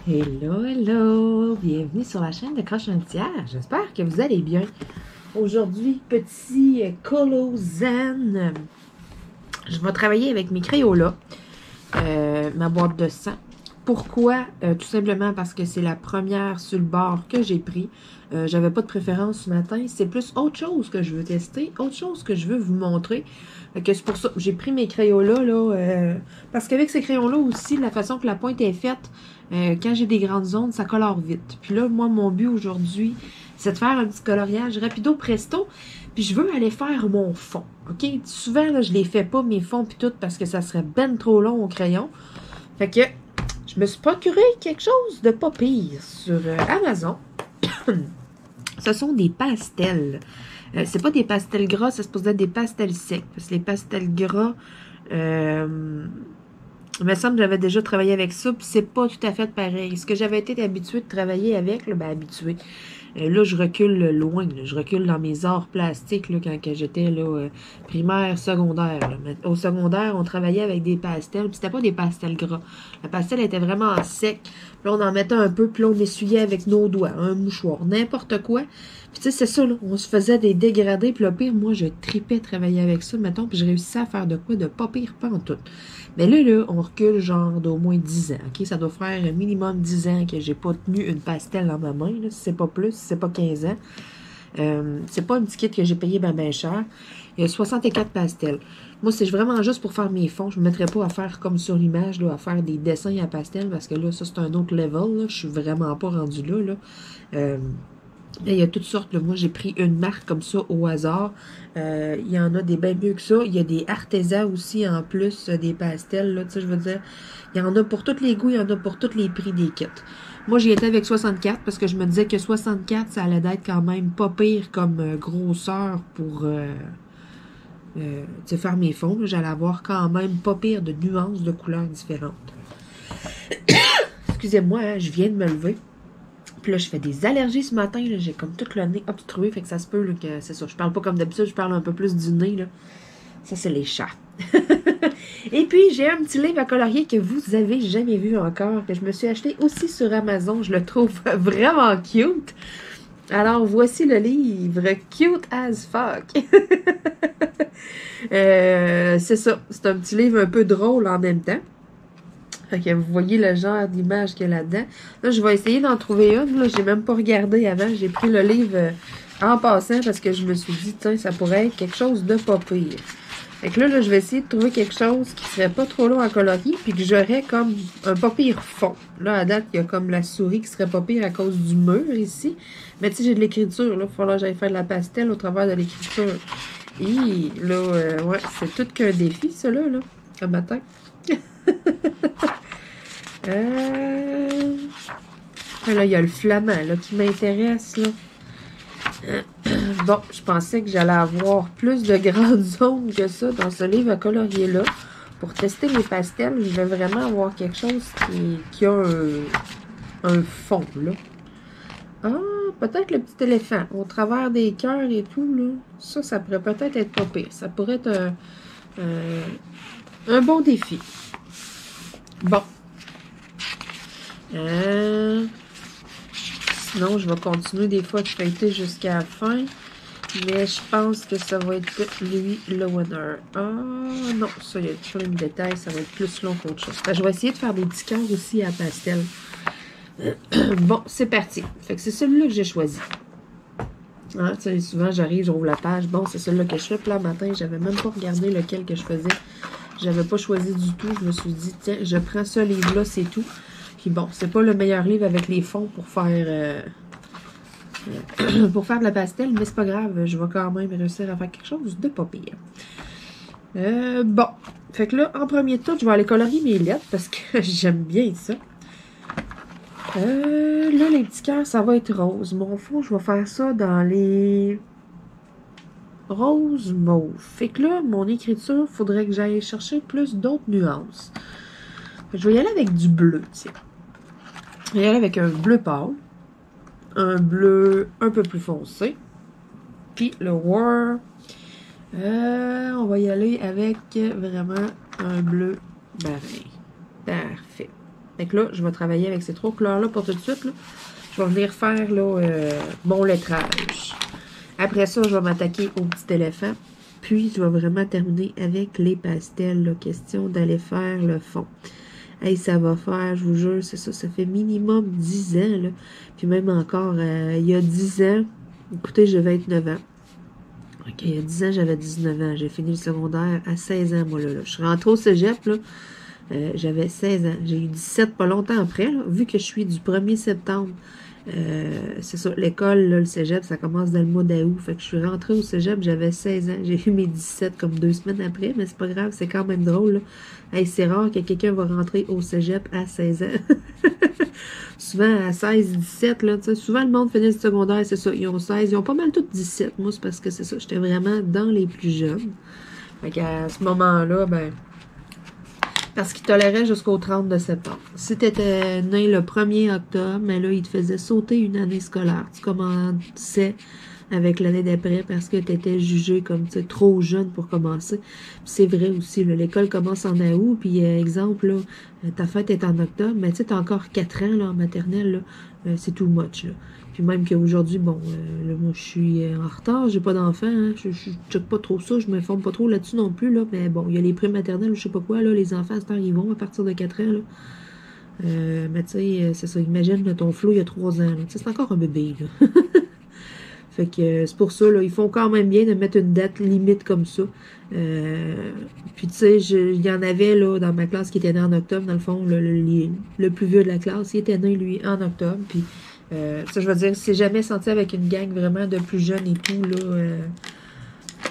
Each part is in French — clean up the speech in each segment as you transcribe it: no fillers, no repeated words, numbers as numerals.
Hello, hello! Bienvenue sur la chaîne de Croche Entière. J'espère que vous allez bien. Aujourd'hui, petit colo zen. Je vais travailler avec mes Crayolas, ma boîte de sang. Pourquoi? Tout simplement parce que c'est la première sur le bord que j'ai pris. J'avais pas de préférence ce matin. C'est plus autre chose que je veux tester, autre chose que je veux vous montrer. C'est pour ça que j'ai pris mes Crayolas, là, parce qu'avec ces crayons-là aussi, la façon que la pointe est faite, quand j'ai des grandes zones, ça colore vite. Puis là, moi, mon but aujourd'hui, c'est de faire un petit coloriage rapido presto. Puis je veux aller faire mon fond, OK? Souvent, là, je les fais pas, mes fonds puis tout, parce que ça serait ben trop long au crayon. Fait que je me suis procuré quelque chose de pas pire sur Amazon. Ce sont des pastels. C'est pas des pastels gras, c'est supposé être des pastels secs. Parce que les pastels gras, il me semble que j'avais déjà travaillé avec ça, puis c'est pas tout à fait pareil. Ce que j'avais été habituée de travailler avec, là, ben habituée. Là, je recule loin. Là. Je recule dans mes arts plastiques là, quand j'étais primaire, secondaire. Là. Mais au secondaire, on travaillait avec des pastels, puis c'était pas des pastels gras. La pastel était vraiment sec. Puis là, on en mettait un peu, puis là, on essuyait avec nos doigts, un mouchoir, n'importe quoi. Puis tu sais, c'est ça, là. On se faisait des dégradés, puis le pire, moi, je tripais travailler avec ça, mettons, puis je réussissais à faire de quoi de pas pire, pas en tout. Mais là, on recule genre d'au moins 10 ans, OK? Ça doit faire un minimum 10 ans que j'ai pas tenu une pastel dans ma main, là, si c'est pas plus, si c'est pas 15 ans. C'est pas un petit kit que j'ai payé ben cher. Il y a 64 pastels. Moi, c'est vraiment juste pour faire mes fonds. Je me mettrais pas à faire comme sur l'image, là, à faire des dessins à pastel, parce que là, ça, c'est un autre level, là. Je suis vraiment pas rendue là. Il y a toutes sortes. Là. Moi, j'ai pris une marque comme ça au hasard. Il y en a des bien mieux que ça. Il y a des artisans aussi en plus des pastels. Là, je veux dire, il y en a pour tous les goûts, il y en a pour tous les prix des kits. Moi, j'y étais avec 64 parce que je me disais que 64, ça allait être quand même pas pire comme grosseur pour faire mes fonds. J'allais avoir quand même pas pire de nuances de couleurs différentes. Excusez-moi, hein, je viens de me lever. Puis là, je fais des allergies ce matin. J'ai comme tout le nez obstrué. Fait que ça se peut là, que c'est ça. Je parle pas comme d'habitude, je parle un peu plus du nez. Là. Ça, c'est les chats. Et puis, j'ai un petit livre à colorier que vous avez jamais vu encore, que je me suis acheté aussi sur Amazon. Je le trouve vraiment cute. Alors, voici le livre Cute as fuck. C'est ça. C'est un petit livre un peu drôle en même temps. Fait que vous voyez le genre d'image qu'il y a là-dedans. Là, je vais essayer d'en trouver une. Là, j'ai même pas regardé avant. J'ai pris le livre en passant parce que je me suis dit, tiens, ça pourrait être quelque chose de pas pire. Fait que là, je vais essayer de trouver quelque chose qui serait pas trop long à colorier puis que j'aurais comme un pas pire fond. Là, à date, il y a comme la souris qui serait pas pire à cause du mur ici. Mais tu sais, j'ai de l'écriture. Là, il va falloir que j'aille faire de la pastel au travers de l'écriture. Et là, ouais, c'est tout qu'un défi, ça, là, ce matin. Là, il y a le flamand là, qui m'intéresse. Là. Bon, je pensais que j'allais avoir plus de grandes zones que ça dans ce livre à colorier-là. Pour tester les pastels, je vais vraiment avoir quelque chose qui a un fond. Là. Ah, peut-être le petit éléphant. Au travers des cœurs et tout. Là. Ça pourrait peut-être être pas pire. Ça pourrait être un bon défi. Bon. Sinon, je vais continuer des fois de feuilleter jusqu'à la fin. Mais je pense que ça va être lui le winner. Ah non, ça, il y a plein de détails. Ça va être plus long qu'autre chose. Je vais essayer de faire des petits cœurs aussi à pastel. Bon, c'est parti. Fait que c'est celui-là que j'ai choisi. Hein, souvent, j'arrive, j'ouvre la page. Bon, c'est celui-là que je fais. Puis là, matin, j'avais même pas regardé lequel que je faisais. J'avais pas choisi du tout. Je me suis dit, tiens, je prends ce livre-là, c'est tout. Puis bon, c'est pas le meilleur livre avec les fonds pour faire pour faire de la pastel, mais c'est pas grave. Je vais quand même réussir à faire quelque chose de pas pire. Bon. Fait que là, en premier temps, je vais aller colorier mes lettres parce que j'aime bien ça. Là, les petits cœurs, ça va être rose. Mon fond, je vais faire ça dans les rose mauve. Fait que là, mon écriture, il faudrait que j'aille chercher plus d'autres nuances. Je vais y aller avec du bleu, tiens. Je vais y aller avec un bleu pâle. Un bleu un peu plus foncé. Puis le War. On va y aller avec vraiment un bleu marin. Parfait. Fait que là, je vais travailler avec ces 3 couleurs-là pour tout de suite, là. Je vais venir faire, là, mon lettrage. Après ça, je vais m'attaquer au petit éléphant. Puis, je vais vraiment terminer avec les pastels, là. Question d'aller faire le fond. Hey, ça va faire, je vous jure, c'est ça, ça fait minimum 10 ans, là. Puis même encore, il y a 10 ans, écoutez, j'ai 29 ans. OK, il y a 10 ans, j'avais 19 ans. J'ai fini le secondaire à 16 ans, moi, là. Je suis rentrée au cégep, là. J'avais 16 ans. J'ai eu 17 pas longtemps après, là. Vu que je suis du 1er septembre, c'est ça, l'école, là, le cégep, ça commence dans le mois d'août. Fait que je suis rentrée au cégep, j'avais 16 ans. J'ai eu mes 17 comme 2 semaines après, mais c'est pas grave, c'est quand même drôle, là. Hey, c'est rare que quelqu'un va rentrer au cégep à 16 ans. Souvent à 16, 17, là, tu sais, souvent le monde finit le secondaire, c'est ça, ils ont 16, ils ont pas mal tous 17. Moi, c'est parce que c'est ça, j'étais vraiment dans les plus jeunes. Fait qu'à ce moment-là, ben, parce qu'ils toléraient jusqu'au 30 de septembre. Si tu étais né le 1er octobre, mais là, ils te faisaient sauter une année scolaire. Tu commençais avec l'année d'après parce que tu étais jugé comme tu sais, trop jeune pour commencer. C'est vrai aussi, l'école commence en août, puis exemple, là, ta fête est en octobre, mais tu sais, tu as encore 4 ans là, en maternelle, là, c'est too much. Là. Puis même qu'aujourd'hui, bon, là, moi, je suis en retard, j'ai pas d'enfant, hein, je check pas trop ça, je m'informe pas trop là-dessus non plus, là, mais bon, il y a les prix maternels, je sais pas quoi, là, les enfants, à cette heure, ils vont à partir de 4 ans, là. Mais tu sais, c'est ça, imagine, là, ton Flo, il y a 3 ans, tu sais, c'est encore un bébé, là. Fait que c'est pour ça, là, ils font quand même bien de mettre une date limite comme ça. Puis tu sais, il y en avait là dans ma classe qui était né en octobre, dans le fond, le plus vieux de la classe, il était né, lui, en octobre. Puis ça, je veux dire, c'est jamais senti avec une gang vraiment de plus jeunes et tout, là.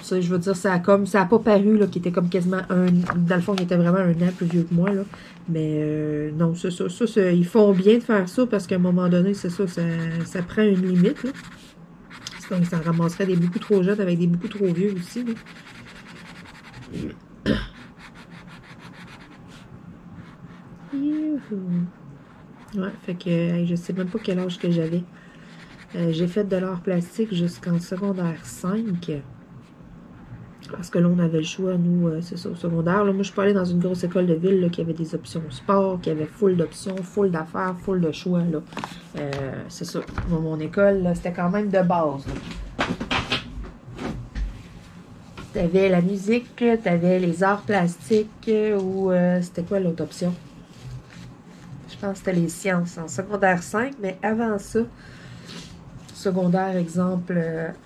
Ça, je veux dire, ça a pas paru, là, qu'il était comme quasiment dans le fond, il était vraiment un an plus vieux que moi, là. Mais non, c'est ça. Ils font bien de faire ça parce qu'à un moment donné, c'est ça, ça prend une limite, là. Donc, ça ramasserait des beaucoup trop jeunes avec des beaucoup trop vieux aussi. Là. Ouais, fait que je sais même pas quel âge que j'avais. J'ai fait de l'art plastique jusqu'en secondaire 5. Parce que là, on avait le choix, nous, c'est ça, au secondaire. Là, moi, je suis pas allée dans une grosse école de ville là, qui avait des options sport, qui avait full d'options, full d'affaires, full de choix. Là. C'est ça. Mon école, c'était quand même de base. T'avais la musique, t'avais les arts plastiques, ou c'était quoi l'autre option? Je pense que c'était les sciences en secondaire 5, mais avant ça, secondaire, exemple,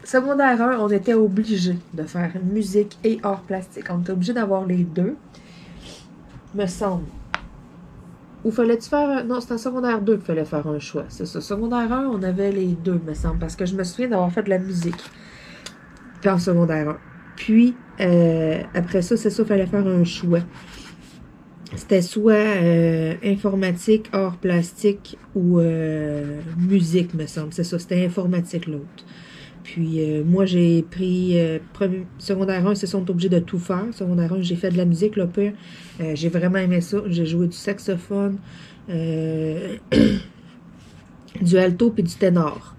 secondaire 1, on était obligé de faire musique et arts plastiques. On était obligé d'avoir les deux, me semble. Ou fallait-tu faire... Non, c'était en secondaire 2 qu'il fallait faire un choix. C'est ça. Secondaire 1, on avait les deux, me semble, parce que je me souviens d'avoir fait de la musique. Puis en secondaire 1. Puis, après ça, c'est ça, il fallait faire un choix. C'était soit informatique, art plastique ou musique, me semble. C'est ça, c'était informatique l'autre. Puis moi, j'ai pris secondaire 1, ils se sont obligés de tout faire. Secondaire 1, j'ai fait de la musique, là, pire. J'ai vraiment aimé ça. J'ai joué du saxophone, du alto puis du ténor.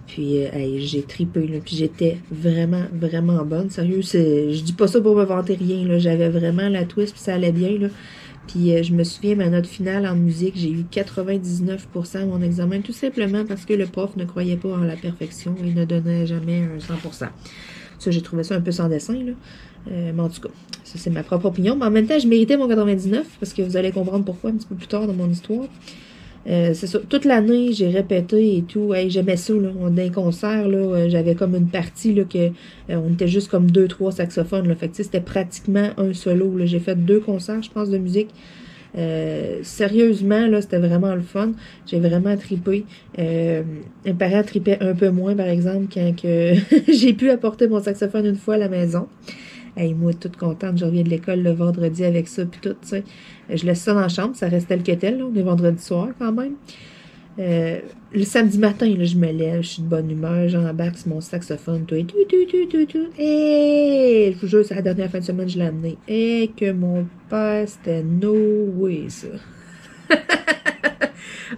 Puis hey, j'ai tripé, là, puis j'étais vraiment, vraiment bonne. Sérieux, je dis pas ça pour me vanter rien, là. J'avais vraiment la twist, puis ça allait bien, là. Puis je me souviens, ma note finale en musique, j'ai eu 99% à mon examen, tout simplement parce que le prof ne croyait pas en la perfection et ne donnait jamais un 100%. Ça, j'ai trouvé ça un peu sans dessin, là. Mais en tout cas, ça c'est ma propre opinion. Mais en même temps, je méritais mon 99, parce que vous allez comprendre pourquoi un petit peu plus tard dans mon histoire. C'est ça. Toute l'année, j'ai répété et tout. Hey, j'aimais ça, là. Dans les concerts, là, j'avais comme une partie, là, que on était juste comme 2-3 saxophones, là. Fait que, c'était pratiquement un solo, là. J'ai fait 2 concerts, je pense, de musique. Sérieusement, là, c'était vraiment le fun. J'ai vraiment trippé. Mes parents trippaient un peu moins, par exemple, quand que j'ai pu apporter mon saxophone une fois à la maison. Hey, moi, toute contente, je reviens de l'école le vendredi avec ça, puis tout, tu sais. Je laisse ça dans la chambre, ça reste tel que tel, là. On est vendredi soir, quand même. Le samedi matin, là, je me lève, je suis de bonne humeur, j'embarque sur mon saxophone, tout, et je vous jure, c'est la dernière fin de semaine, je l'ai amené. Et que mon père, c'était no way, ça.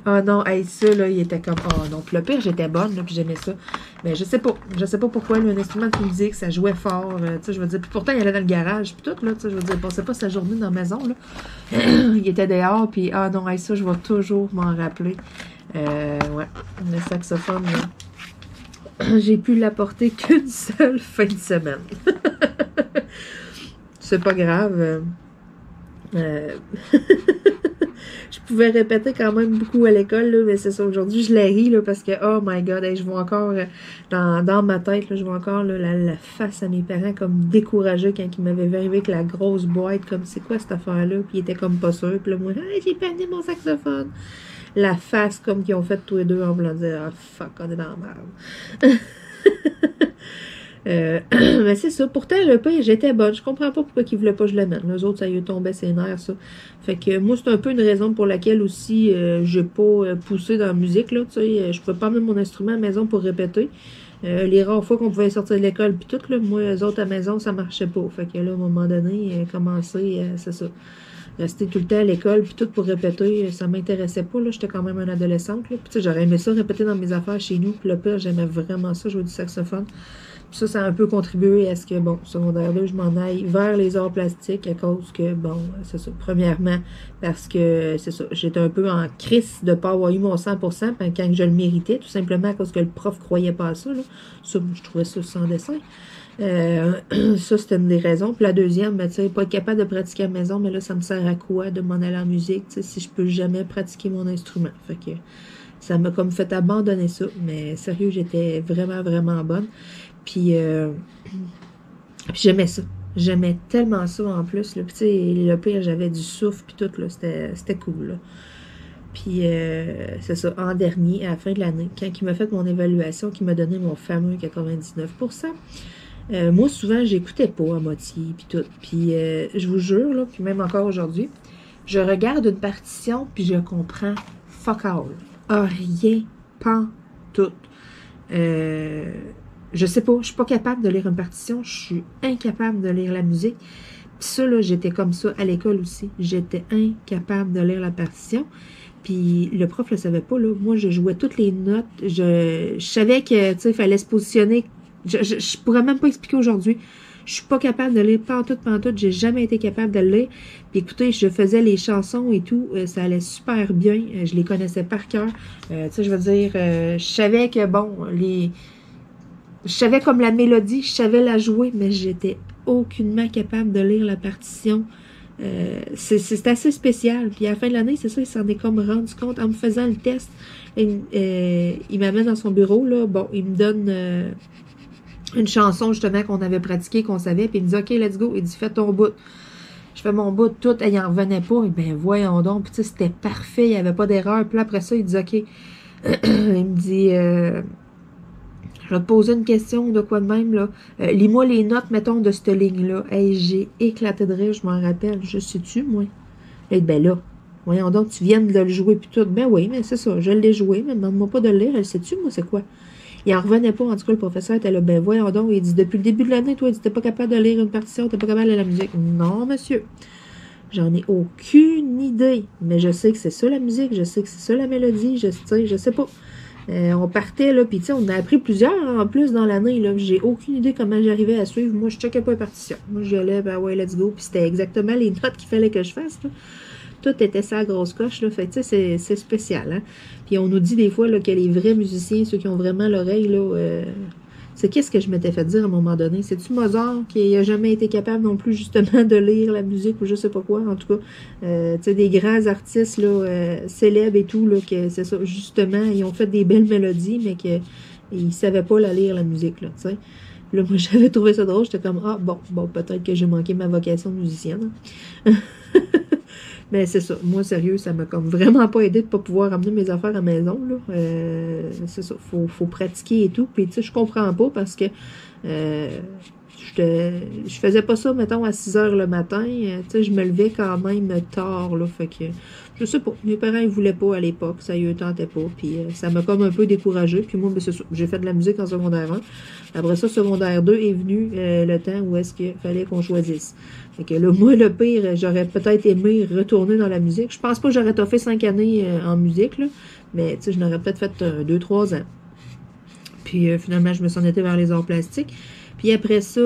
Ah non, hey, ça, là, il était comme, oh non. Puis le pire, j'étais bonne, là, puis j'aimais ça. Mais je sais pas. Je sais pas pourquoi, là, un instrument de musique, ça jouait fort, tu sais, je veux dire. Puis pourtant, il allait dans le garage, puis tout, là, tu sais, je veux dire, il passait pas sa journée dans la maison, là. Il était dehors, puis ah non, hey, ça, je vais toujours m'en rappeler. Ouais, le saxophone, là. J'ai pu l'apporter qu'une seule fin de semaine. C'est pas grave. Je pouvais répéter quand même beaucoup à l'école, là, mais c'est ça, aujourd'hui, je la ris, là, parce que, oh my god, hey, je vois encore, dans ma tête, là, je vois encore là, la face à mes parents comme découragés quand ils m'avaient arrivé avec la grosse boîte, comme, c'est quoi cette affaire-là, puis ils étaient comme pas sûrs, puis là, moi, hey, j'ai pas amené mon saxophone. La face comme qu'ils ont fait tous les deux en voulant dire, ah, fuck, on est dans la merde. Mais c'est ça. Pourtant, le pire, j'étais bonne. Je comprends pas pourquoi ils voulaient pas que je le mette. Les autres, ça y tombait ses nerfs, ça. Fait que moi, c'est un peu une raison pour laquelle aussi j'ai pas poussé dans la musique, là. Tu sais, je pouvais pas mettre mon instrument à la maison pour répéter. Les rares fois qu'on pouvait sortir de l'école puis tout, là, moi, les autres à la maison, ça marchait pas. Fait que là, à un moment donné, commencer, c'est ça. Rester tout le temps à l'école puis tout pour répéter, ça m'intéressait pas, là. J'étais quand même une adolescente, là. Puis tu sais, j'aurais aimé ça répéter dans mes affaires chez nous. Puis le pire, j'aimais vraiment ça, jouer du saxophone. Puis ça a un peu contribué à ce que, bon, secondaire 2, je m'en aille vers les arts plastiques à cause que, bon, c'est ça. Premièrement, parce que, c'est ça, j'étais un peu en crise de ne pas avoir eu mon 100% quand je le méritais, tout simplement à cause que le prof croyait pas à ça, là. Ça, je trouvais ça sans dessin. Ça, c'était une des raisons. Puis la deuxième, ben, tu sais, pas être capable de pratiquer à la maison, mais là, ça me sert à quoi de m'en aller en musique, tu sais, si je peux jamais pratiquer mon instrument. Fait que ça m'a comme fait abandonner ça. Mais sérieux, j'étais vraiment, vraiment bonne. Puis j'aimais ça. J'aimais tellement ça en plus. Là. Puis tu sais, le pire, j'avais du souffle puis tout, là. C'était cool, là. Puis c'est ça, en dernier, à la fin de l'année, quand il m'a fait mon évaluation, qui m'a donné mon fameux 99%, moi, souvent, j'écoutais pas à moitié, puis tout. Puis je vous jure, là, puis même encore aujourd'hui, je regarde une partition, puis je comprends fuck all. Rien, pas tout. Je sais pas, je suis pas capable de lire une partition, je suis incapable de lire la musique. Puis ça, là, j'étais comme ça à l'école aussi. J'étais incapable de lire la partition. Puis le prof le savait pas, là. Moi, je jouais toutes les notes. Je savais que, tu sais, il fallait se positionner. Je pourrais même pas expliquer aujourd'hui. Je suis pas capable de lire pantoute. J'ai jamais été capable de le lire. Puis écoutez, je faisais les chansons et tout. Ça allait super bien. Je les connaissais par cœur. Tu sais, je veux dire, je savais que, bon, je savais comme la mélodie, je savais la jouer, mais j'étais aucunement capable de lire la partition. C'est assez spécial. Puis à la fin de l'année, c'est ça, il s'en est comme rendu compte en me faisant le test. Il m'amène dans son bureau, là. Bon, il me donne une chanson justement qu'on avait pratiquée, qu'on savait, puis il me dit « OK, let's go ». Il dit « Fais ton bout ». Je fais mon bout, tout, et il n'en revenait pas. Et ben voyons donc. Puis tu sais, c'était parfait, il n'y avait pas d'erreur. Puis là, après ça, il dit « OK ». Il me dit je vais te poser une question de quoi de même, là. Lis-moi les notes, mettons, de cette ligne-là. Hey, j'ai éclaté de rire, je m'en rappelle. Je sais-tu, moi? Et ben là, voyons donc, tu viens de le jouer puis tout. Ben oui, mais c'est ça, je l'ai joué, mais demande-moi pas de le lire. Elle sais-tu, moi, c'est quoi? Il en revenait pas, en tout cas, le professeur était là. Ben voyons donc, il dit, depuis le début de l'année, toi, il dit, t'es pas capable de lire une partition, t'es pas capable de lire la musique. Non, monsieur. J'en ai aucune idée. Mais je sais que c'est ça la musique, je sais que c'est ça la mélodie, je sais pas. On partait, là, puis tu sais, on a appris plusieurs en plus dans l'année, là. J'ai aucune idée comment j'arrivais à suivre. Moi, je checkais pas les partitions. Moi, j'y allais, ben ouais, let's go. Puis c'était exactement les notes qu'il fallait que je fasse, là. Tout était ça à grosse coche, là. Fait tu sais, c'est spécial, hein. Puis on nous dit des fois, là, que les vrais musiciens, ceux qui ont vraiment l'oreille, là, c'est qu'est-ce que je m'étais fait dire à un moment donné? C'est-tu Mozart qui n'a jamais été capable non plus justement de lire la musique ou je sais pas quoi? En tout cas, tu sais, des grands artistes là, célèbres et tout, là, que c'est ça, justement, ils ont fait des belles mélodies, mais qu'ils ne savaient pas la lire la musique, là, tu sais. Là, moi, j'avais trouvé ça drôle, j'étais comme, ah, bon, peut-être que j'ai manqué ma vocation de musicienne. Hein. Mais c'est ça. Moi, sérieux, ça m'a comme vraiment pas aidé de pas pouvoir amener mes affaires à la maison, là. C'est ça. Faut pratiquer et tout. Puis, tu sais, je comprends pas parce que je je faisais pas ça, mettons, à 6 heures le matin. Tu sais, je me levais quand même tard, là. Fait que, je sais pas, mes parents, ils voulaient pas à l'époque. Ça y tentait pas. Puis ça m'a comme un peu découragée. Puis moi, ben, c'est ça. J'ai fait de la musique en secondaire 1. Après ça, secondaire 2 est venu le temps où est-ce qu'il fallait qu'on choisisse. Fait que là, moi, le pire, j'aurais peut-être aimé retourner dans la musique. Je pense pas que j'aurais toffé 5 années en musique, là. Mais, tu sais, je n'aurais peut-être fait 2-3 ans. Puis finalement, je me suis en été vers les arts plastiques. Puis après ça,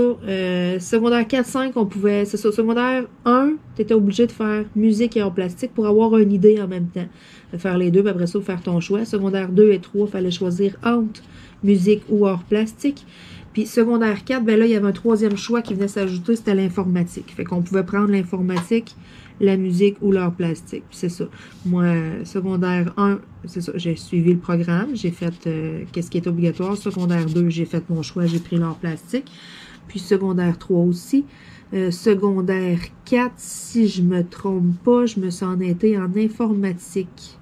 secondaire 4-5, on pouvait... C'est ça, secondaire 1, tu étais obligé de faire musique et arts plastiques pour avoir une idée en même temps. De faire les deux, puis après ça, faire ton choix. Secondaire 2 et 3, il fallait choisir entre musique ou arts plastiques. Puis secondaire 4, ben là, il y avait un troisième choix qui venait s'ajouter, c'était l'informatique. Fait qu'on pouvait prendre l'informatique, la musique ou l'art plastique. Puis c'est ça. Moi, secondaire 1, c'est ça, j'ai suivi le programme, j'ai fait qu'est-ce qui est obligatoire. Secondaire 2, j'ai fait mon choix, j'ai pris l'art plastique. Puis secondaire 3 aussi. Secondaire 4, si je me trompe pas, je me suis en été en informatique.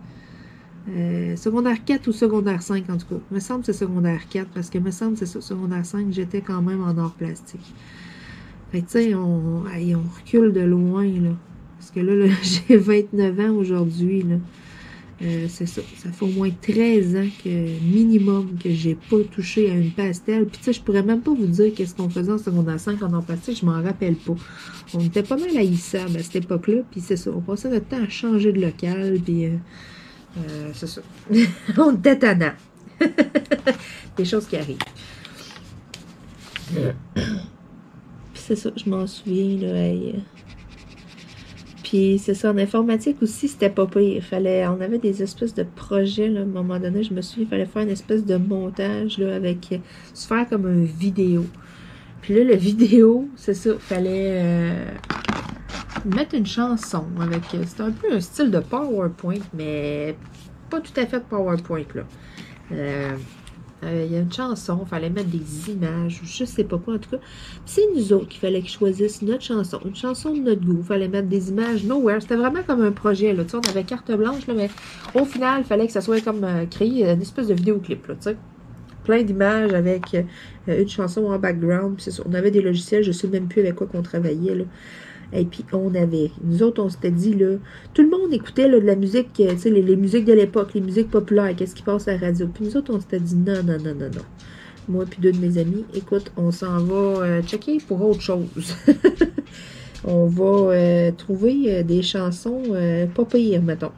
Secondaire 4 ou secondaire 5 en tout cas. Il me semble que c'est secondaire 4 parce que me semble que c'est ça, secondaire 5, j'étais quand même en art plastique. Fait que tu sais, on recule de loin là. Parce que là j'ai 29 ans aujourd'hui là. C'est ça. Ça fait au moins 13 ans que minimum que j'ai pas touché à une pastel. Puis tu sais, je pourrais même pas vous dire qu'est-ce qu'on faisait en secondaire 5 en art plastique, je m'en rappelle pas. On était pas mal haïssables à cette époque-là, puis c'est ça. On passait notre temps à changer de local, puis c'est ça. On était tannant. Des choses qui arrivent. Puis c'est ça, je m'en souviens, là. Puis c'est ça, en informatique aussi, c'était pas pire. On avait des espèces de projets, là, à un moment donné, je me souviens, il fallait faire une espèce de montage, là, avec, se faire comme une vidéo. Puis là, la vidéo, c'est ça, il fallait mettre une chanson avec, c'était un peu un style de PowerPoint, mais pas tout à fait de PowerPoint, là. Il y a une chanson, il fallait mettre des images, je sais pas quoi, en tout cas. C'est nous autres qu'il fallait qu'ils choisissent notre chanson, une chanson de notre goût. Il fallait mettre des images nowhere. C'était vraiment comme un projet, là. Tu sais, on avait carte blanche, là, mais au final, il fallait que ça soit comme créé une espèce de vidéoclip, là, tu sais. Plein d'images avec une chanson en background. C'est ça. On avait des logiciels, je sais même plus avec quoi qu'on travaillait, là. Et puis, nous autres, on s'était dit, là, tout le monde écoutait là, de la musique, tu sais, les musiques de l'époque, les musiques populaires, qu'est-ce qui passe à la radio. Puis nous autres, on s'était dit, non. Moi puis deux de mes amis, écoute, on s'en va checker pour autre chose. On va trouver des chansons pas pires, mettons.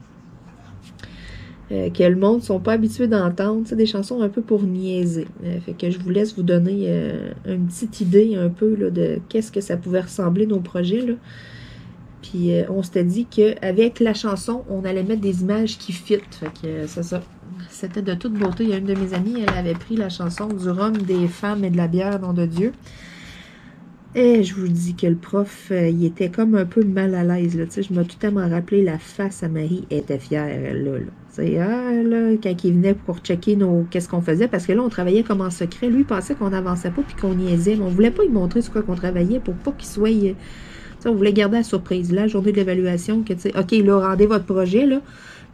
Que le monde ne sont pas habitués d'entendre, des chansons un peu pour niaiser. Fait que je vous laisse vous donner une petite idée un peu là, de qu'est-ce que ça pouvait ressembler nos projets. Là. Puis on s'était dit qu'avec la chanson, on allait mettre des images qui fit. Fait que c'est ça. C'était de toute beauté. Il y a une de mes amies, elle avait pris la chanson du rhum, des femmes et de la bière, nom de Dieu. Et je vous dis que le prof, il était comme un peu mal à l'aise. Je m'ai tout à m'en rappelé la face à Marie, elle était fière là. Là, quand il venait pour checker qu'est-ce qu'on faisait, parce que là, on travaillait comme en secret. Lui, il pensait qu'on n'avançait pas puis qu'on niaisait. Mais on voulait pas lui montrer sur quoi qu'on travaillait pour pas qu'il soit... on voulait garder la surprise. Là, journée de l'évaluation, que tu sais, OK, là, rendez votre projet, là.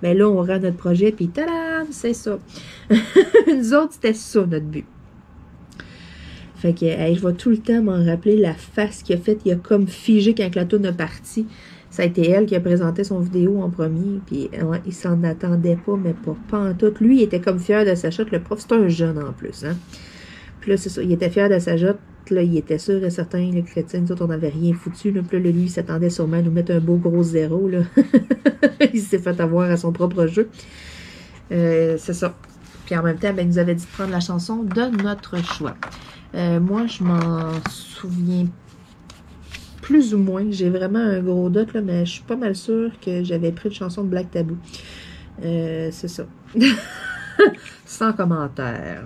Mais là, on rend notre projet, puis tadam, c'est ça. Nous autres, c'était ça, notre but. Fait que, je vais tout le temps m'en rappeler la face qu'il a faite. Il a comme figé quand la tourne a parti. Ça a été elle qui a présenté son vidéo en premier. Puis, ouais, il s'en attendait pas, mais pas en tout. Lui, il était comme fier de sa shot. Le prof, c'est un jeune en plus. Hein? Puis là, c'est ça. Il était fier de sa shot. Là, il était sûr et certain là, que nous autres, on n'avait rien foutu. Là. Puis là, lui, il s'attendait sûrement à nous mettre un beau gros zéro. Là. Il s'est fait avoir à son propre jeu. C'est ça. Puis en même temps, ben, il nous avait dit de prendre la chanson de notre choix. Moi, je m'en souviens plus ou moins. J'ai vraiment un gros doute, là, mais je suis pas mal sûre que j'avais pris une chanson de Black Tabou. C'est ça. Sans commentaire.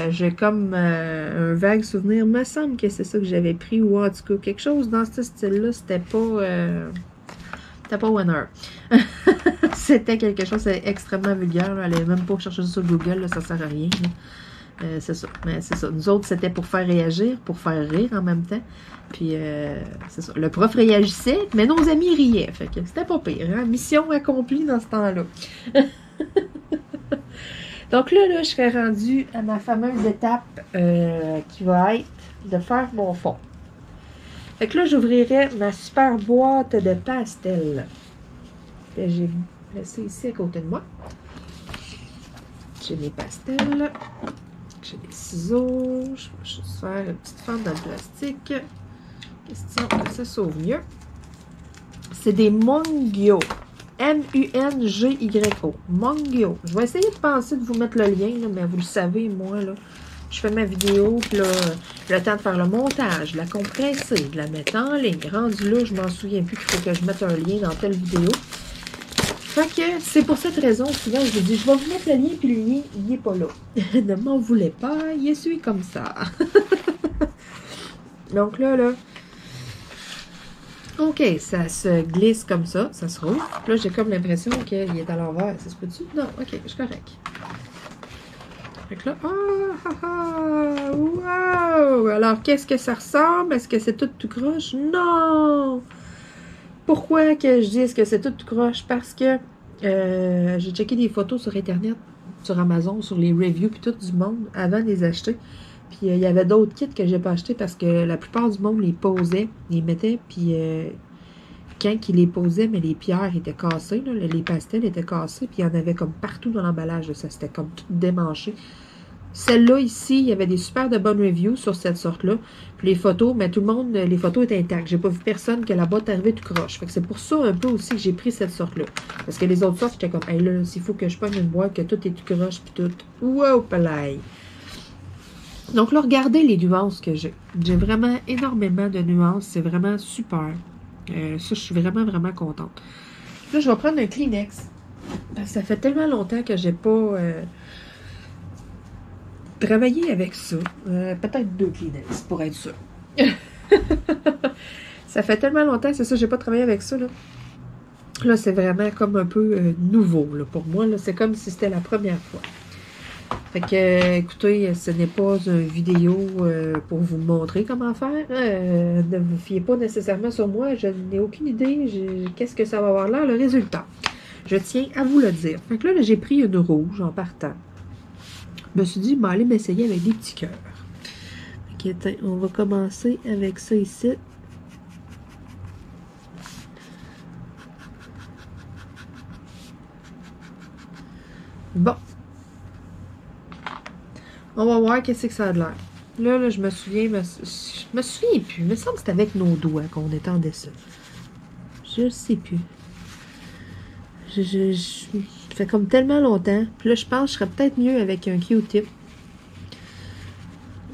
J'ai comme un vague souvenir. Me semble que c'est ça que j'avais pris, ou en tout cas, quelque chose dans ce style-là. C'était pas winner. C'était quelque chose d'extrêmement vulgaire. Là. Allez même pas chercher ça sur Google, là, ça sert à rien. C'est ça. Mais c'est ça. Nous autres, c'était pour faire réagir, pour faire rire en même temps. Puis, c'est ça. Le prof réagissait, mais nos amis riaient. Fait que c'était pas pire. Hein? Mission accomplie dans ce temps-là. Donc là, je serais rendue à ma fameuse étape qui va être de faire mon fond. Fait que là, j'ouvrirai ma super boîte de pastels que j'ai laissée ici à côté de moi. J'ai mes pastels. J'ai des ciseaux. Je vais juste faire une petite fente dans le plastique. Question que ça sauve mieux. C'est des Mungyo. M-U-N-G-Y-O. Mungyo. Je vais essayer de penser de vous mettre le lien, là, mais vous le savez, moi, là, je fais ma vidéo, puis là, le temps de faire le montage, de la compresser, de la mettre en ligne. Rendu là, je m'en souviens plus qu'il faut que je mette un lien dans telle vidéo. Fait que c'est pour cette raison, souvent, je vous dis, je vais vous mettre le lien, puis le lien, il n'est pas là. Ne m'en voulez pas, il est celui comme ça. Donc là, OK, ça se glisse comme ça se roule. Là, j'ai comme l'impression qu'il est à l'envers. Ça se peut-tu? Non, OK, je suis correct. Fait que là, wow! Alors, qu'est-ce que ça ressemble? Est-ce que c'est tout croche? Non! Pourquoi que je dis que c'est tout croche? Parce que j'ai checké des photos sur Internet, sur Amazon, sur les reviews, puis tout du monde, avant de les acheter. Puis il y avait d'autres kits que j'ai pas achetés parce que la plupart du monde les posait, les mettait, puis quand ils les posaient, mais les pierres étaient cassées, là, les pastels étaient cassés, puis il y en avait comme partout dans l'emballage, ça c'était comme tout démanché. Celle-là ici, il y avait des super de bonnes reviews sur cette sorte-là. Puis les photos, mais tout le monde, les photos étaient intactes. J'ai pas vu personne que la boîte arrivait tout croche. Fait que c'est pour ça un peu aussi que j'ai pris cette sorte-là. Parce que les autres sortes, j'étais comme, hey là, s'il faut que je pogne une boîte, que tout est tout croche, puis tout. Wow, palais! Donc là, regardez les nuances que j'ai. J'ai vraiment énormément de nuances. C'est vraiment super. Ça, je suis vraiment, vraiment contente. Là, je vais prendre un Kleenex. Parce que ça fait tellement longtemps que j'ai pas travaillé avec ça. Peut-être 2 Kleenex, pour être sûr. Ça fait tellement longtemps, c'est ça, j'ai pas travaillé avec ça, là. Là, c'est vraiment comme un peu nouveau, là, pour moi. Là, c'est comme si c'était la première fois. Fait que, écoutez, ce n'est pas une vidéo pour vous montrer comment faire. Ne vous fiez pas nécessairement sur moi. Je n'ai aucune idée qu'est-ce que ça va avoir là, le résultat. Je tiens à vous le dire. Fait que là j'ai pris une rouge en partant. Je me suis dit, je vais aller m'essayer avec des petits cœurs. Ok, on va commencer avec ça ici. Bon. On va voir qu'est-ce que ça a de l'air. Là, je me souviens, je me souviens plus. Il me semble que c'était avec nos doigts qu'on étendait ça. Je ne sais plus. Ça fait comme tellement longtemps. Puis là, je pense que je serais peut-être mieux avec un Q-tip.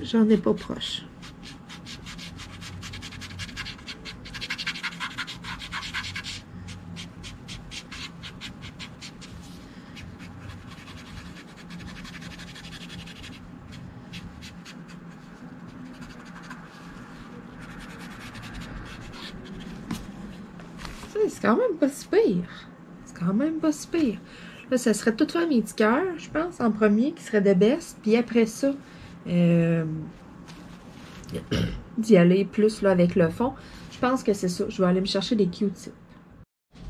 J'en ai pas proche. C'est quand même pas si pire. C'est quand même pas si pire. Là, ça serait tout faire mes petits cœurs, je pense, en premier, qui serait de best. Puis après ça, d'y aller plus là avec le fond. Je pense que c'est ça. Je vais aller me chercher des Q-tips.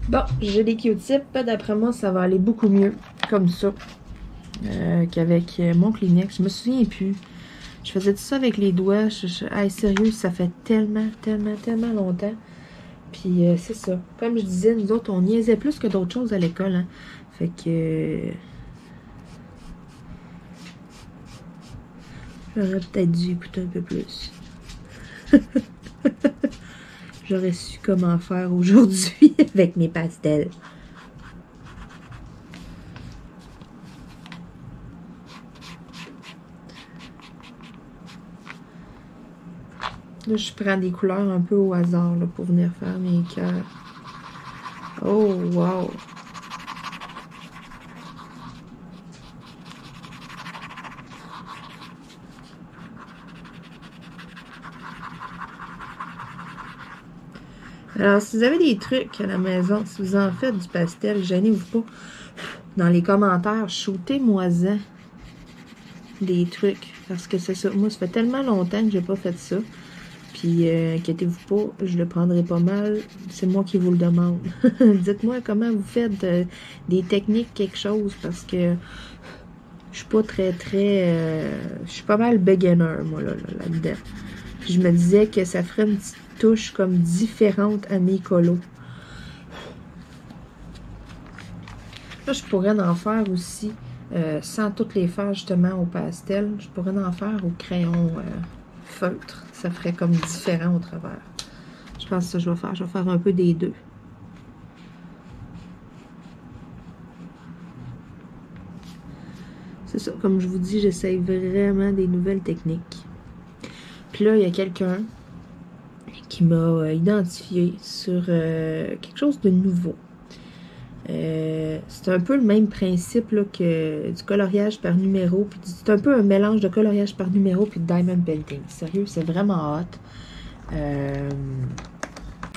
Bon, j'ai des Q-tips. D'après moi, ça va aller beaucoup mieux comme ça qu'avec mon Kleenex. Je me souviens plus. Je faisais tout ça avec les doigts. Hey, sérieux, ça fait tellement, tellement, tellement longtemps. Puis c'est ça. Comme je disais, nous autres, on niaisait plus que d'autres choses à l'école. Hein. Fait que... j'aurais peut-être dû écouter un peu plus. J'aurais su comment faire aujourd'hui avec mes pastels. Là, je prends des couleurs un peu au hasard là, pour venir faire mes cœurs. Oh, wow! Alors, si vous avez des trucs à la maison, si vous en faites du pastel, gênez-vous pas. Dans les commentaires, shootez-moi-en des trucs. Parce que c'est ça. Moi, ça fait tellement longtemps que j'ai pas fait ça. Puis, inquiétez-vous pas, je le prendrai pas mal. C'est moi qui vous le demande. Dites-moi comment vous faites des techniques, quelque chose, parce que Je suis pas très, je suis pas mal beginner, moi, là-dedans. Puis je me disais que ça ferait une petite touche comme différente à mes colos. Là, je pourrais en faire aussi, sans toutes les faire justement au pastel. Je pourrais en faire au crayon feutre. Ça ferait comme différent au travers. Je pense que ça, je vais faire. Je vais faire un peu des deux. C'est ça, comme je vous dis, j'essaye vraiment des nouvelles techniques. Puis là, il y a quelqu'un qui m'a identifié sur quelque chose de nouveau. C'est un peu le même principe là, que du coloriage par numéro. C'est un peu un mélange de coloriage par numéro puis de diamond painting. Sérieux, c'est vraiment hot.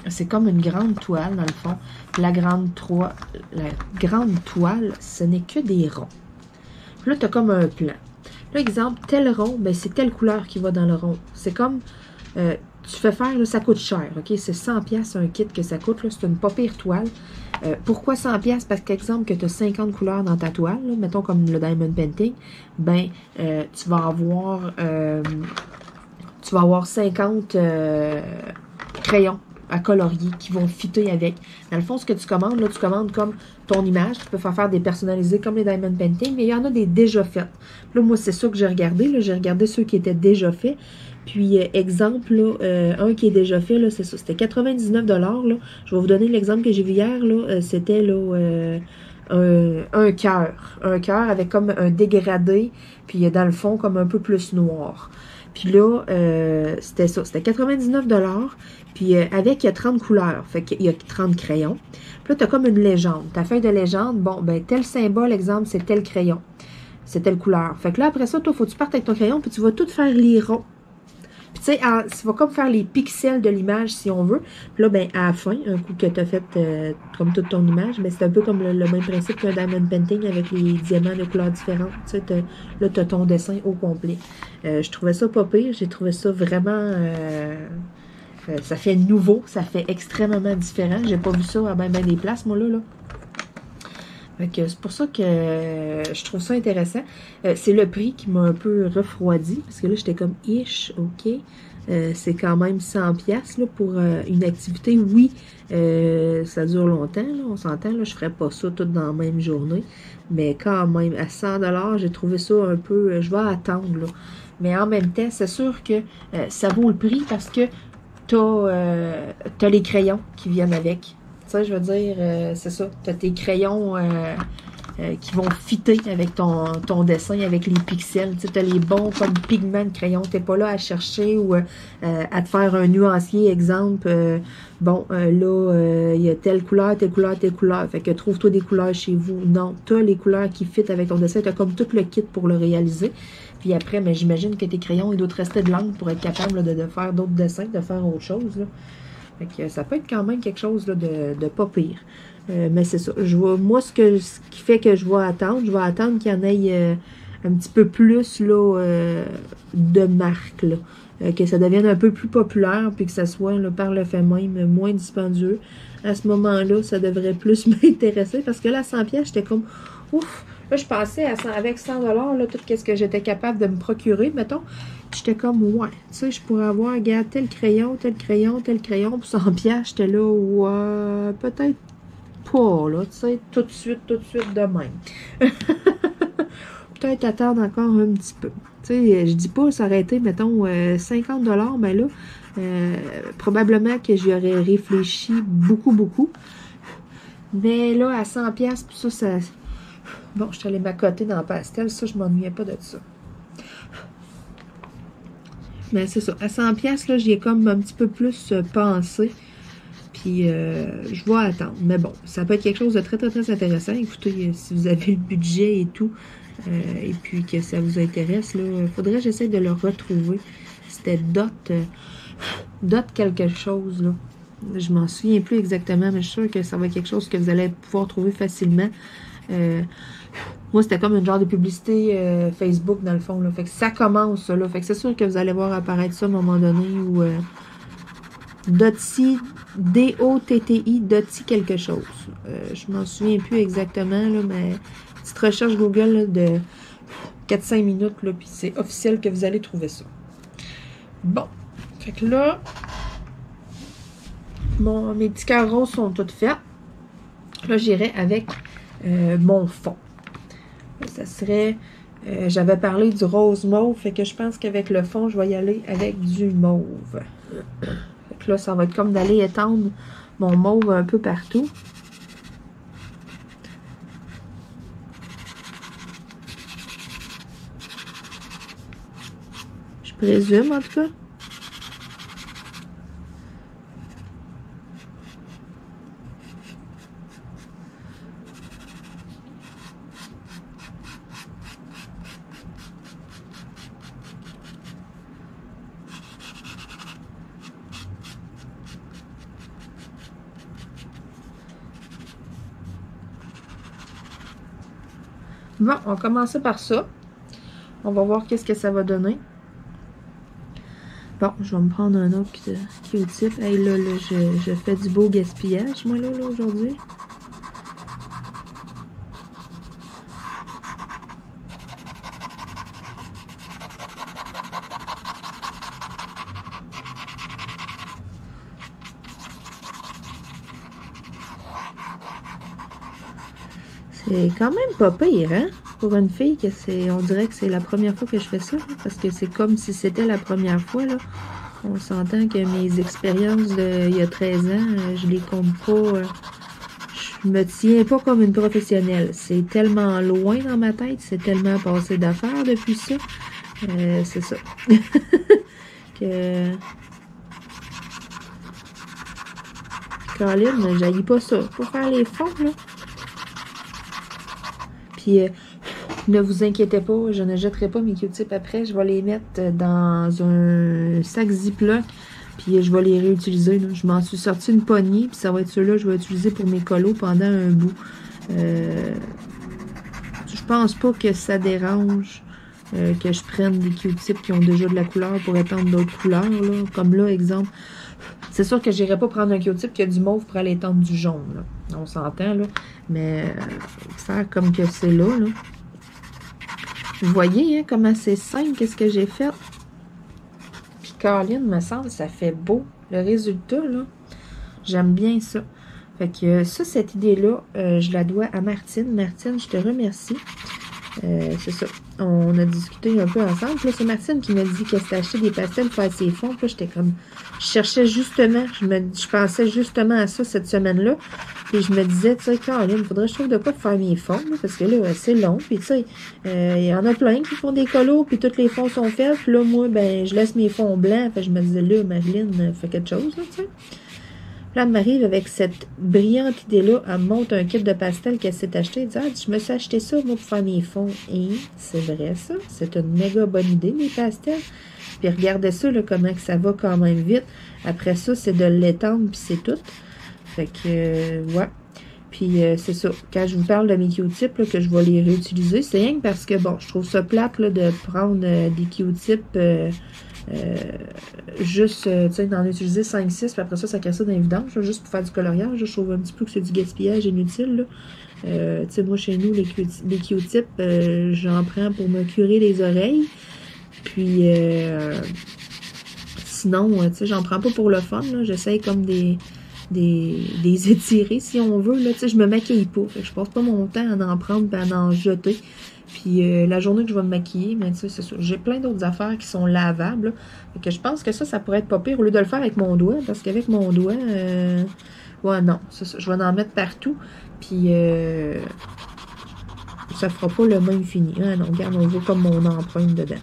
C'est comme une grande toile, dans le fond. La grande toile, ce n'est que des ronds. Puis là, tu as comme un plan. Là, exemple, tel rond, ben, c'est telle couleur qui va dans le rond. C'est comme, tu fais faire, là, ça coûte cher, ok? C'est 100$ un kit que ça coûte, c'est une pas pire toile. Pourquoi 100$? Parce qu'exemple, que tu as 50 couleurs dans ta toile, là, mettons comme le Diamond Painting, ben, tu vas avoir 50 crayons à colorier qui vont fitter avec. Dans le fond, ce que tu commandes, là, tu commandes comme ton image. Tu peux faire des personnalisés comme les Diamond Painting, mais il y en a des déjà faites. Là, moi, c'est ça que j'ai regardé. J'ai regardé ceux qui étaient déjà faits. Puis, exemple, là, un qui est déjà fait, là, c'est ça. C'était 99$. Là. Je vais vous donner l'exemple que j'ai vu hier. C'était là, un cœur. Un cœur avec comme un dégradé. Puis, dans le fond, comme un peu plus noir. Puis là, c'était ça. C'était 99$. Puis avec, il y a 30 couleurs. Fait qu'il y a 30 crayons. Puis là, tu as comme une légende. Ta feuille de légende, bon, ben tel symbole, exemple, c'est tel crayon. C'est telle couleur. Fait que là, après ça, toi, faut que tu partes avec ton crayon, puis tu vas tout faire les ronds. Puis tu sais, tu vas comme faire les pixels de l'image, si on veut. Puis là, ben à la fin, un coup que tu as fait comme toute ton image, ben c'est un peu comme le même principe qu'un diamond painting avec les diamants de couleurs différentes. Tu sais, là, tu as ton dessin au complet. Je trouvais ça pas pire. J'ai trouvé ça vraiment... ça fait nouveau, ça fait extrêmement différent. J'ai pas vu ça à bien des places, moi, là. C'est pour ça que je trouve ça intéressant. C'est le prix qui m'a un peu refroidi, parce que là, j'étais comme, ish, ok. C'est quand même 100$ là, pour une activité. Oui, ça dure longtemps, là, on s'entend, là, je ferais pas ça tout dans la même journée. Mais quand même, à 100$, j'ai trouvé ça un peu, je vais attendre, là. Mais en même temps, c'est sûr que ça vaut le prix parce que t'as les crayons qui viennent avec. Tu sais, je veux dire, c'est ça. T'as tes crayons qui vont fitter avec ton dessin, avec les pixels. Tu sais, t'as les bons comme pigments de crayon. T'es pas là à chercher ou à te faire un nuancier, exemple. Là, il y a telle couleur, telle couleur, telle couleur. Fait que trouve-toi des couleurs chez vous. Non, t'as les couleurs qui fit avec ton dessin. T'as comme tout le kit pour le réaliser. Puis après, mais j'imagine que tes crayons, ils doivent rester de l'encre pour être capable là, de faire d'autres dessins, de faire autre chose. Là. Fait que ça peut être quand même quelque chose là, de pas pire. Mais c'est ça. Moi, ce qui fait que je vais attendre qu'il y en ait un petit peu plus là, de marques. Là. Que ça devienne un peu plus populaire, puis que ça soit là, par le fait même moins dispendieux. À ce moment-là, ça devrait plus m'intéresser. Parce que là, à 100$, j'étais comme ouf! Là, je pensais avec 100$, là, tout ce que j'étais capable de me procurer, mettons. J'étais comme, ouais, tu sais, je pourrais avoir, regarde, tel crayon, tel crayon, tel crayon, pour 100$, j'étais là, ouais, peut-être pas, là, tu sais, tout de suite, de même. Peut-être attendre encore un petit peu. Tu sais, je dis pas s'arrêter, mettons, 50$, mais là, probablement que j'y aurais réfléchi beaucoup. Mais là, à 100$, ça... Bon, je suis allée m'accoter dans le pastel. Ça, je m'ennuyais pas de ça. Mais c'est ça. À 100$, là, j'y ai comme un petit peu plus pensé. Puis, je vais attendre. Mais bon, ça peut être quelque chose de très intéressant. Écoutez, si vous avez le budget et tout, et puis que ça vous intéresse, là, il faudrait que j'essaie de le retrouver. C'était Dot quelque chose, là. Je m'en souviens plus exactement, mais je suis sûre que ça va être quelque chose que vous allez pouvoir trouver facilement. Moi, c'était comme une genre de publicité Facebook, dans le fond. Là. Fait que ça commence, ça. Là. Fait que c'est sûr que vous allez voir apparaître ça à un moment donné. Ou Dotti, D-O-T-T-I, Dotti quelque chose. Je m'en souviens plus exactement, là, mais petite recherche Google là, 4-5 minutes, là, puis c'est officiel que vous allez trouver ça. Bon, fait que là, mes petits carreaux sont tous faits. Là, j'irai avec mon fond. Ça serait... j'avais parlé du rose mauve, fait que je pense qu'avec le fond, je vais y aller avec du mauve. Fait que là, ça va être comme d'aller étendre mon mauve un peu partout. Je présume, en tout cas. Bon, on va commencer par ça. On va voir qu'est-ce que ça va donner. Bon, je vais me prendre un autre Q-tip. Hey, là, je fais du beau gaspillage, moi, là aujourd'hui. C'est quand même pas pire, hein? Pour une fille, que c'est, on dirait que c'est la première fois que je fais ça, là, parce que c'est comme si c'était la première fois, là. On s'entend que mes expériences il y a 13 ans, je les compte pas. Je me tiens pas comme une professionnelle. C'est tellement loin dans ma tête, c'est tellement passé d'affaires depuis ça. C'est ça. que... Caroline, j'haïs pas ça. Faut faire les fonds, là. Puis, ne vous inquiétez pas, je ne jetterai pas mes Q-tips après. Je vais les mettre dans un sac Ziploc, puis je vais les réutiliser. Là. Je m'en suis sorti une poignée, puis ça va être ceux-là que je vais utiliser pour mes colos pendant un bout. Je pense pas que ça dérange que je prenne des Q-tips qui ont déjà de la couleur pour étendre d'autres couleurs. Là. Comme là, exemple, c'est sûr que j'irai pas prendre un Q-tip qui a du mauve pour aller étendre du jaune. Là. On s'entend, là. Mais faire comme que c'est là, là. Vous voyez, hein, comment c'est simple, qu'est-ce que j'ai fait. Puis Caroline, me semble, ça fait beau. Le résultat, là, j'aime bien ça. Fait que ça, cette idée-là, je la dois à Martine. Martine, je te remercie. C'est ça. On a discuté un peu ensemble. Puis là, c'est Martine qui m'a dit qu'elle s'était acheté des pastels pour faire ses fonds. Puis là, j'étais comme... Je cherchais justement, je pensais justement à ça cette semaine-là. Puis je me disais, tu sais, Caroline, il faudrait que je trouve de quoi faire mes fonds. Là, parce que là, c'est long. Puis tu sais, il y en a plein qui font des colos. Puis tous les fonds sont faits. Puis là, moi, ben, je laisse mes fonds blancs. Fait que je me disais, là, Marilyn, fait quelque chose, là, tu sais. Là, elle m'arrive avec cette brillante idée-là. Elle me montre un kit de pastel qu'elle s'est acheté. Elle dit, ah, je me suis acheté ça, moi, pour faire mes fonds. Et c'est vrai, ça. C'est une méga bonne idée, mes pastels. Puis regardez ça, là, comment que ça va quand même vite. Après ça, c'est de l'étendre, puis c'est tout. Fait que, ouais. Puis c'est ça. Quand je vous parle de mes Q-tips, là, que je vais les réutiliser, c'est rien que parce que, bon, je trouve ça plate, là, de prendre des Q-tips... juste, tu sais, d'en utiliser 5-6, puis après ça, ça casse ça dans les vidanges, là, juste pour faire du coloriage. Je trouve un petit peu que c'est du gaspillage inutile, là. Tu sais, moi, chez nous, les Q-tips, j'en prends pour me curer les oreilles. Puis, sinon, tu sais, j'en prends pas pour le fun, là. J'essaye comme des étirer, si on veut, là. Tu sais, je me maquille pas. Fait que je passe pas mon temps à en prendre et à en jeter. Puis la journée que je vais me maquiller, mais tu sais, c'est sûr, j'ai plein d'autres affaires qui sont lavables. Là. Fait que je pense que ça pourrait être pas pire au lieu de le faire avec mon doigt. Parce qu'avec mon doigt, ouais, non, ça, je vais en mettre partout. Puis ça fera pas le même fini. Ah non, regarde, on voit comme mon empreinte dedans.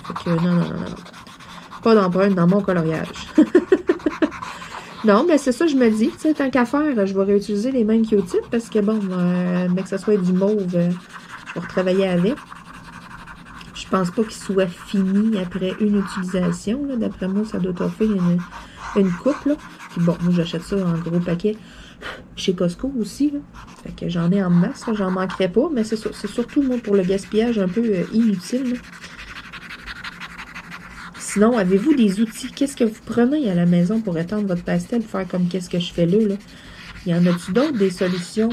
Fait que non. Pas d'empreinte dans mon coloriage. Non, mais c'est ça, je me dis, tu sais, tant qu'à faire, je vais réutiliser les mêmes Q-tips parce que bon, mais que ça soit du mauve, je vais retravailler avec. Je pense pas qu'il soit fini après une utilisation, là. D'après moi, ça doit offrir une coupe, là. Puis bon, moi, j'achète ça en gros paquet chez Costco aussi, là. Fait que j'en ai en masse, j'en manquerai pas, mais c'est surtout, moi, pour le gaspillage un peu inutile, là. Sinon, avez-vous des outils? Qu'est-ce que vous prenez à la maison pour étendre votre pastel, pour faire comme qu'est-ce que je fais là, là? y en a-tu d'autres, des solutions,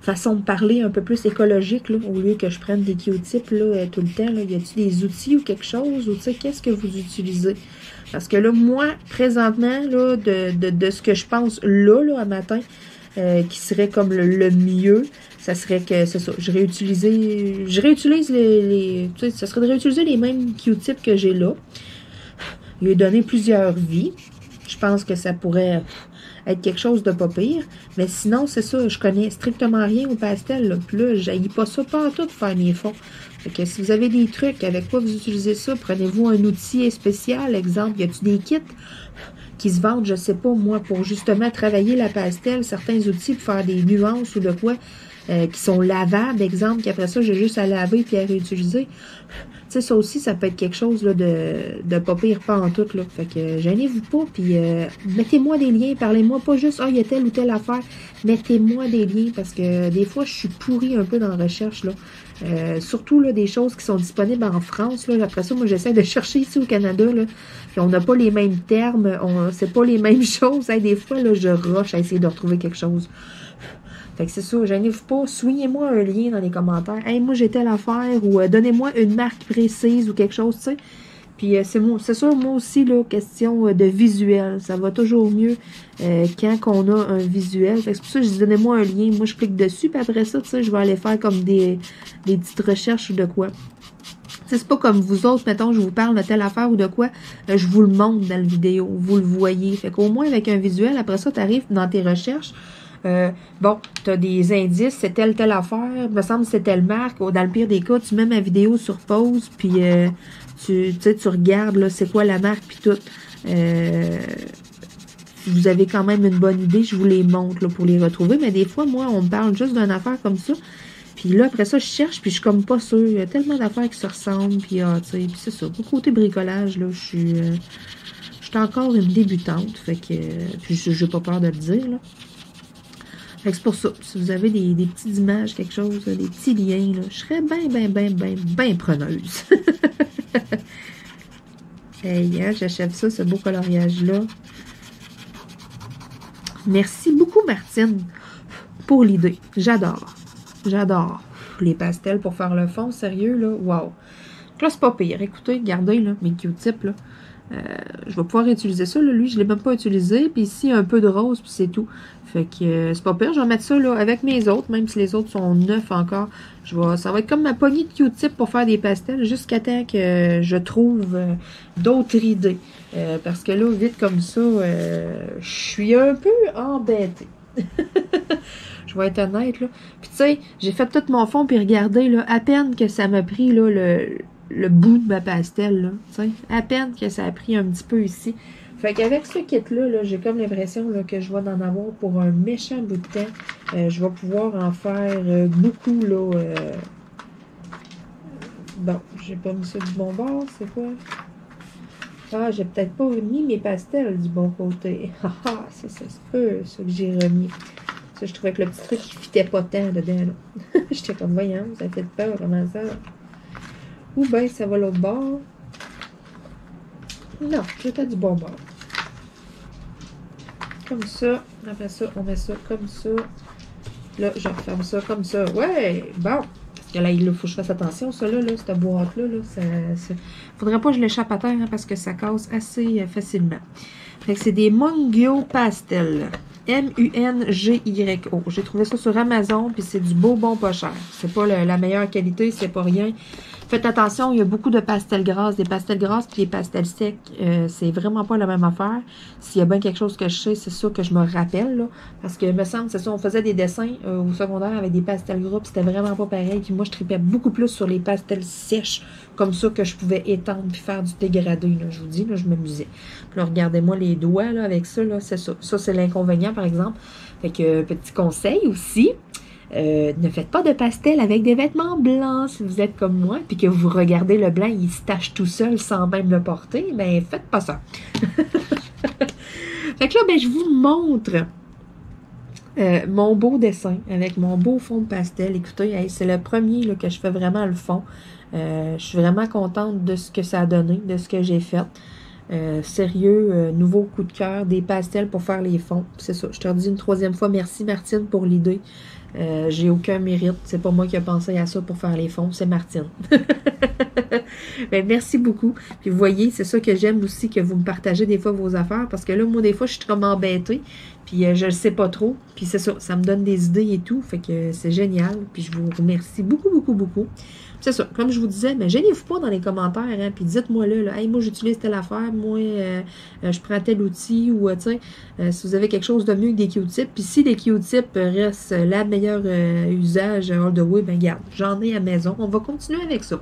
façon de parler un peu plus écologique, là, au lieu que je prenne des Q-tips là, tout le temps, là, y a-tu des outils ou quelque chose, ou tu sais, qu'est-ce que vous utilisez? Parce que là, moi, présentement, là, de ce que je pense là, à matin, qui serait comme le mieux, ça serait que, c'est ça, je réutilise tu sais, ça serait de réutiliser les mêmes Q-tips que j'ai là, lui donner plusieurs vies. Je pense que ça pourrait être quelque chose de pas pire. Mais sinon, c'est ça, je connais strictement rien au pastel. Là. Puis là, j'haïs pas ça partout de faire mes fonds. Fait que si vous avez des trucs avec quoi vous utilisez ça, prenez-vous un outil spécial. Exemple, y a-tu des kits qui se vendent, je sais pas, moi, pour justement travailler la pastel, certains outils pour faire des nuances ou de quoi qui sont lavables, exemple, qu'après ça, j'ai juste à laver puis à réutiliser. Tu sais, ça aussi, ça peut être quelque chose là, de pas pire pas en tout. Là. Fait que gênez-vous pas, puis mettez-moi des liens, parlez-moi pas juste, il y a telle ou telle affaire. Mettez-moi des liens, parce que des fois, je suis pourrie un peu dans la recherche. Là. Surtout là, des choses qui sont disponibles en France. Là. Après ça, moi, j'essaie de chercher ici au Canada. Là. Puis on n'a pas les mêmes termes, c'est pas les mêmes choses. Hein. Des fois, là, je rush à essayer de retrouver quelque chose. Fait que c'est ça, gênez-vous pas, soulignez-moi un lien dans les commentaires. Hey, moi j'ai telle affaire, ou donnez-moi une marque précise ou quelque chose, tu sais. Puis c'est sûr, moi aussi, là, question de visuel. Ça va toujours mieux quand on a un visuel. Fait que c'est pour ça que je dis donnez-moi un lien. Moi, je clique dessus, puis après ça, tu sais, je vais aller faire comme des petites recherches ou de quoi. C'est pas comme vous autres, mettons, je vous parle de telle affaire ou de quoi, je vous le montre dans la vidéo, vous le voyez. Fait qu'au moins, avec un visuel, après ça, tu arrives dans tes recherches. Bon, tu as des indices, c'est telle affaire, me semble que c'est telle marque. Dans le pire des cas, tu mets ma vidéo sur pause, puis tu regardes, là, c'est quoi la marque, puis tout. Vous avez quand même une bonne idée, je vous les montre là, pour les retrouver. Mais des fois, moi, on me parle juste d'une affaire comme ça. Puis là, après ça, je cherche, puis je suis comme pas sûre. Il y a tellement d'affaires qui se ressemblent, puis tu sais, puis c'est ça. Pour côté bricolage, là, je suis encore une débutante, fait que, puis j'ai pas peur de le dire, là. Fait que c'est pour ça. Si vous avez des petites images, quelque chose, des petits liens, là, je serais bien preneuse. Hey, hein, j'achève ça, ce beau coloriage-là. Merci beaucoup, Martine, pour l'idée. J'adore. J'adore les pastels pour faire le fond. Sérieux, là, wow. Là, c'est pas pire. Écoutez, regardez, là, mes Q-tips, là. Je vais pouvoir utiliser ça. Là. Lui, je ne l'ai même pas utilisé. Puis ici, un peu de rose, puis c'est tout. Fait que c'est pas pire. Je vais mettre ça là, avec mes autres, même si les autres sont neufs encore. Ça va être comme ma poignée de Q-tip pour faire des pastels jusqu'à temps que je trouve d'autres idées. Parce que là, vite comme ça, je suis un peu embêtée. Je vais être honnête, là. Puis tu sais, j'ai fait tout mon fond, puis regardez, là, à peine que ça m'a pris, là, le bout de ma pastel, là, tu sais, à peine que ça a pris un petit peu ici. Fait qu'avec ce kit-là, là, j'ai comme l'impression là, que je vais en avoir pour un méchant bout de temps. Je vais pouvoir en faire beaucoup, là. Bon, j'ai pas mis ça du bon bord, c'est quoi? Ah, j'ai peut-être pas mis mes pastels du bon côté. Ah, ça se peut, ça que j'ai remis. Ça, je trouvais que le petit truc, il fitait pas tant dedans, là. J'étais comme, voyons, ça fait peur, comment ça? Ou bien ça va l'autre bord. Non, j'étais du bon bord. Comme ça. Après ça, on met ça comme ça. Là, je referme ça comme ça. Ouais, bon. Parce que là, il faut que je fasse attention, ça là, cette boîte-là. Là, faudrait pas que je l'échappe à terre hein, parce que ça casse assez facilement. Fait que c'est des Mungyo Pastel. M-U-N-G-Y-O. J'ai trouvé ça sur Amazon, puis c'est du beau bon pas cher. C'est pas la meilleure qualité, c'est pas rien. Faites attention, il y a beaucoup de pastels grasses, des pastels grasses puis des pastels secs. C'est vraiment pas la même affaire. S'il y a bien quelque chose que je sais, c'est ça que je me rappelle, là. Parce que, me semble, c'est ça, on faisait des dessins au secondaire avec des pastels gras, c'était vraiment pas pareil. Puis moi, je tripais beaucoup plus sur les pastels sèches, comme ça, que je pouvais étendre puis faire du dégradé, là. Je vous dis, là, je m'amusais. Puis là, regardez-moi les doigts, là, avec ça, là, c'est ça. Ça, c'est l'inconvénient, par exemple. Fait que, petit conseil aussi. Ne faites pas de pastel avec des vêtements blancs si vous êtes comme moi, puis que vous regardez le blanc, il se tache tout seul sans même le porter, ben faites pas ça. Fait que là, ben je vous montre mon beau dessin avec mon beau fond de pastel. Écoutez, hey, c'est le premier là, que je fais vraiment le fond. Je suis vraiment contente de ce que ça a donné, de ce que j'ai fait. Sérieux, nouveau coup de cœur, des pastels pour faire les fonds. C'est ça, je te redis une troisième fois, merci Martine pour l'idée. J'ai aucun mérite, c'est pas moi qui ai pensé à ça pour faire les fonds, c'est Martine. Ben, merci beaucoup. Puis vous voyez, c'est ça que j'aime aussi, que vous me partagez des fois vos affaires, parce que là, moi, des fois, je suis comme embêtée, puis je le sais pas trop, puis c'est ça, ça me donne des idées et tout, fait que c'est génial, puis je vous remercie beaucoup, beaucoup, beaucoup. C'est ça, comme je vous disais, mais gênez-vous pas dans les commentaires, hein, puis dites-moi là, hey, moi j'utilise telle affaire, moi je prends tel outil, ou tu sais, si vous avez quelque chose de mieux que des Q-tips, puis si les Q-tips restent la meilleure usage all the way, ben garde, j'en ai à la maison, on va continuer avec ça.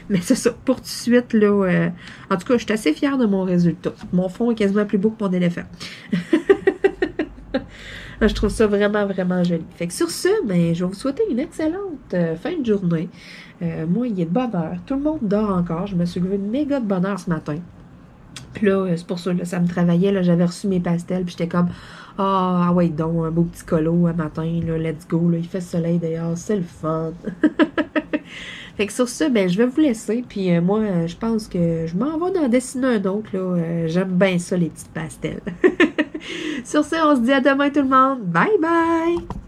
Mais c'est ça, pour tout de suite, là, en tout cas, je suis assez fière de mon résultat. Mon fond est quasiment plus beau que mon éléphant. Je trouve ça vraiment, vraiment joli. Fait que sur ce, ben, je vais vous souhaiter une excellente fin de journée. Moi, il est de bonne heure. Tout le monde dort encore. Je me suis levé de méga de bonne heure ce matin. Puis là, c'est pour ça, là, ça me travaillait. Là, j'avais reçu mes pastels. Puis j'étais comme, ah ouais, donc, un beau petit colo un matin. Là, let's go. Là, il fait soleil d'ailleurs. C'est le fun. Fait que sur ça, ben, je vais vous laisser. Puis moi, je pense que je m'en vais d'en dessiner un autre. Là. J'aime bien ça, les petites pastels. Sur ce, on se dit à demain tout le monde. Bye bye!